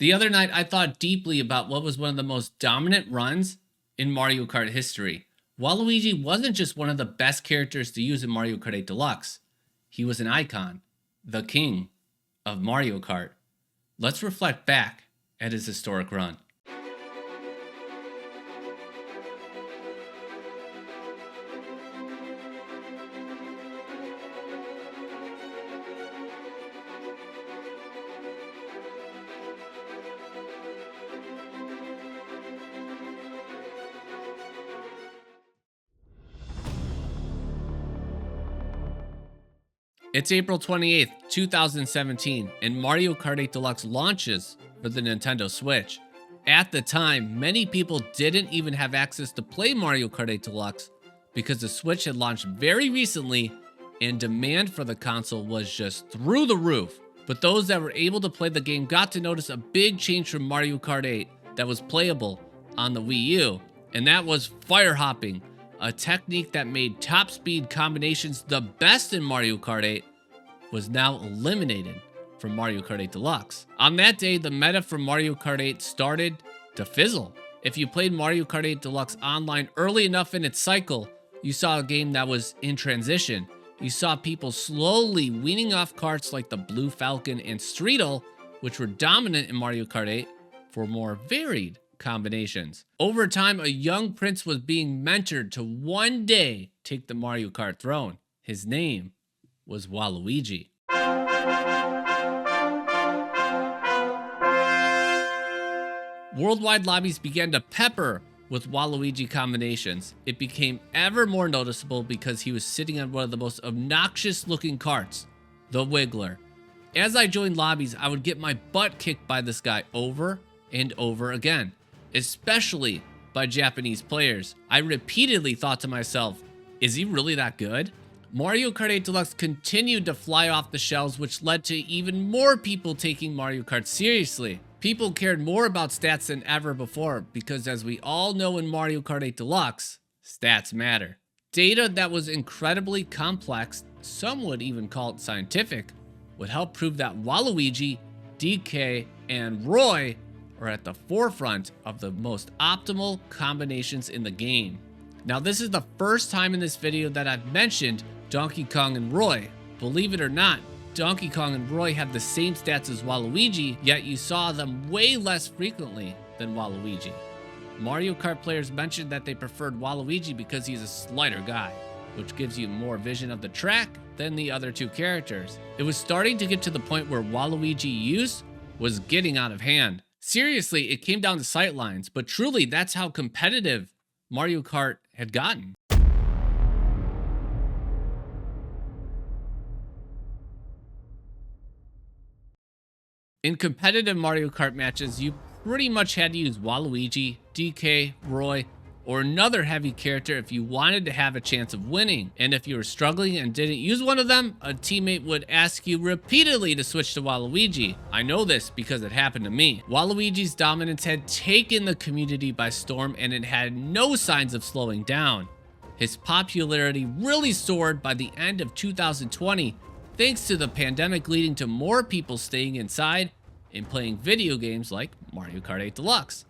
The other night, I thought deeply about what was one of the most dominant runs in Mario Kart history. Waluigi wasn't just one of the best characters to use in Mario Kart 8 Deluxe. He was an icon, the king of Mario Kart. Let's reflect back at his historic run. It's April 28th, 2017, and Mario Kart 8 Deluxe launches for the Nintendo Switch. At the time, many people didn't even have access to play Mario Kart 8 Deluxe because the Switch had launched very recently and demand for the console was just through the roof. But those that were able to play the game got to notice a big change from Mario Kart 8 that was playable on the Wii U, and that was fire hopping. A technique that made top speed combinations the best in Mario Kart 8 was now eliminated from Mario Kart 8 Deluxe. On that day, the meta for Mario Kart 8 started to fizzle. If you played Mario Kart 8 Deluxe online early enough in its cycle, you saw a game that was in transition. You saw people slowly weaning off karts like the Blue Falcon and Streetle, which were dominant in Mario Kart 8, for more varied combinations. Over time, a young prince was being mentored to one day take the Mario Kart throne. His name was Waluigi. Worldwide lobbies began to pepper with Waluigi combinations. It became ever more noticeable because he was sitting on one of the most obnoxious looking karts, the Wiggler. As I joined lobbies, I would get my butt kicked by this guy over and over again, especially by Japanese players. I repeatedly thought to myself, is he really that good? Mario Kart 8 Deluxe continued to fly off the shelves, which led to even more people taking Mario Kart seriously. People cared more about stats than ever before because, as we all know in Mario Kart 8 Deluxe, stats matter. Data that was incredibly complex, some would even call it scientific, would help prove that Waluigi, DK, and Roy are at the forefront of the most optimal combinations in the game. Now, this is the first time in this video that I've mentioned Donkey Kong and Roy. Believe it or not, Donkey Kong and Roy have the same stats as Waluigi, yet you saw them way less frequently than Waluigi. Mario Kart players mentioned that they preferred Waluigi because he's a slighter guy, which gives you more vision of the track than the other two characters. It was starting to get to the point where Waluigi use was getting out of hand. Seriously, it came down to sightlines, but truly that's how competitive Mario Kart had gotten. In competitive Mario Kart matches, you pretty much had to use Waluigi, DK, Roy, or another heavy character if you wanted to have a chance of winning. And if you were struggling and didn't use one of them, a teammate would ask you repeatedly to switch to Waluigi. I know this because it happened to me. Waluigi's dominance had taken the community by storm and it had no signs of slowing down. His popularity really soared by the end of 2020, thanks to the pandemic leading to more people staying inside and playing video games like Mario Kart 8 Deluxe.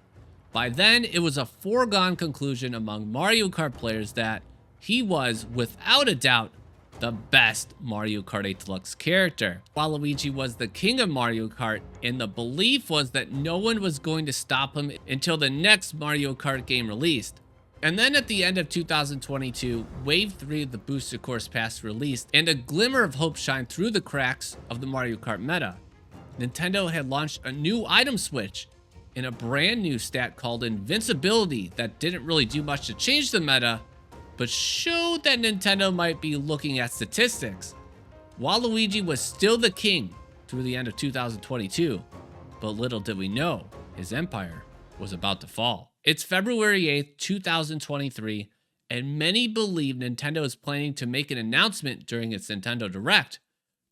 By then, it was a foregone conclusion among Mario Kart players that he was, without a doubt, the best Mario Kart 8 Deluxe character. Waluigi was the king of Mario Kart, and the belief was that no one was going to stop him until the next Mario Kart game released. And then at the end of 2022, Wave 3 of the Booster Course Pass released, and a glimmer of hope shined through the cracks of the Mario Kart meta. Nintendo had launched a new item switch in a brand new stat called Invincibility that didn't really do much to change the meta, but showed that Nintendo might be looking at statistics. Waluigi was still the king through the end of 2022, but little did we know his empire was about to fall. It's February 8th, 2023, and many believe Nintendo is planning to make an announcement during its Nintendo Direct.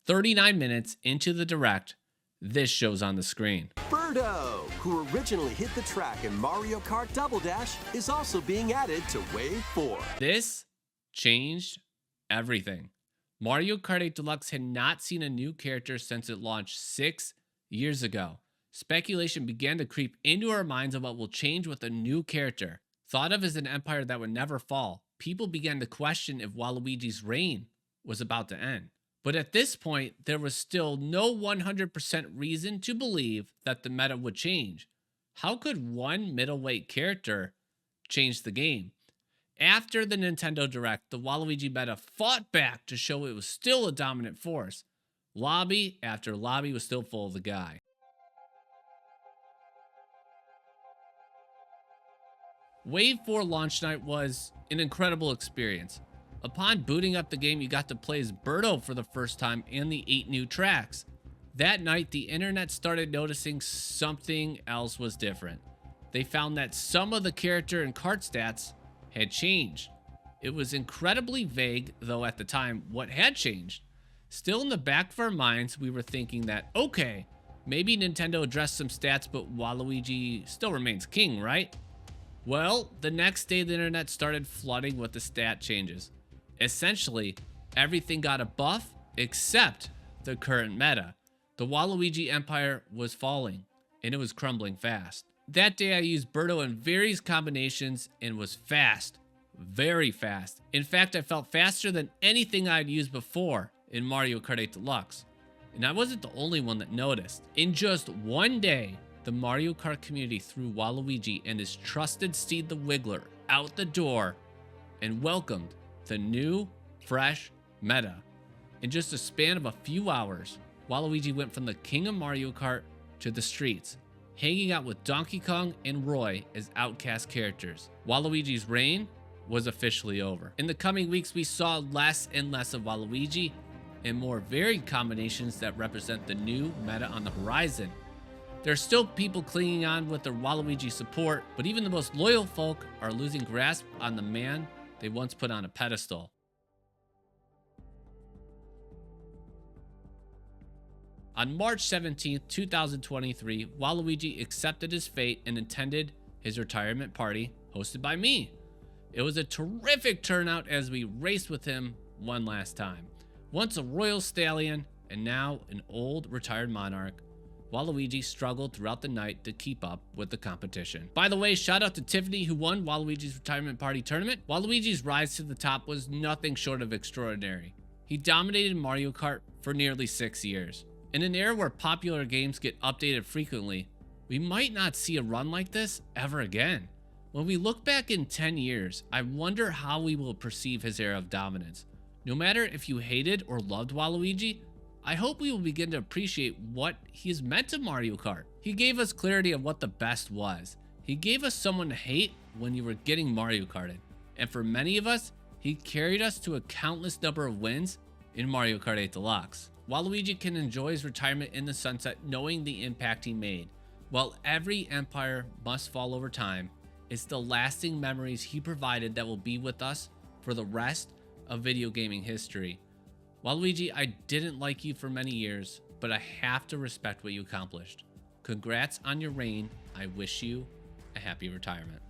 39 minutes into the Direct, this shows on the screen. Birdo, who originally hit the track in Mario Kart Double Dash, is also being added to Wave 4. This changed everything. Mario Kart 8 Deluxe had not seen a new character since it launched 6 years ago. speculation began to creep into our minds of what will change with a new character. Thought of as an empire that would never fall, people began to question if Waluigi's reign was about to end. But at this point, there was still no 100% reason to believe that the meta would change. How could one middleweight character change the game? After the Nintendo Direct, the Waluigi meta fought back to show it was still a dominant force. Lobby after lobby was still full of the guy. Wave 4 launch night was an incredible experience. Upon booting up the game, you got to play as Birdo for the first time and the 8 new tracks. That night, the internet started noticing something else was different. They found that some of the character and cart stats had changed. It was incredibly vague, though, at the time, what had changed. Still in the back of our minds, we were thinking that, okay, maybe Nintendo addressed some stats, but Waluigi still remains king, right? Well, the next day the internet started flooding with the stat changes. Essentially, everything got a buff except the current meta. The Waluigi Empire was falling, and it was crumbling fast. That day I used Birdo in various combinations and was fast, very fast. In fact, I felt faster than anything I'd used before in Mario Kart 8 Deluxe. And I wasn't the only one that noticed. In just one day, the Mario Kart community threw Waluigi and his trusted steed the Wiggler out the door and welcomed the new, fresh meta. In just a span of a few hours, Waluigi went from the king of Mario Kart to the streets, hanging out with Donkey Kong and Roy as outcast characters. Waluigi's reign was officially over. In the coming weeks, we saw less and less of Waluigi and more varied combinations that represent the new meta on the horizon. There are still people clinging on with their Waluigi support, but even the most loyal folk are losing grasp on the man they once put on a pedestal. On March 17, 2023, Waluigi accepted his fate and attended his retirement party, hosted by me. It was a terrific turnout as we raced with him one last time. Once a royal stallion and now an old retired monarch, Waluigi struggled throughout the night to keep up with the competition. By the way, shout out to Tiffany who won Waluigi's retirement party tournament. Waluigi's rise to the top was nothing short of extraordinary. He dominated Mario Kart for nearly 6 years. In an era where popular games get updated frequently, we might not see a run like this ever again. When we look back in 10 years, I wonder how we will perceive his era of dominance. No matter if you hated or loved Waluigi, I hope we will begin to appreciate what he has meant to Mario Kart. He gave us clarity of what the best was. He gave us someone to hate when you were getting Mario Karted. And for many of us, he carried us to a countless number of wins in Mario Kart 8 Deluxe. Waluigi can enjoy his retirement in the sunset knowing the impact he made. While every empire must fall over time, it's the lasting memories he provided that will be with us for the rest of video gaming history. Waluigi, I didn't like you for many years, but I have to respect what you accomplished. Congrats on your reign. I wish you a happy retirement.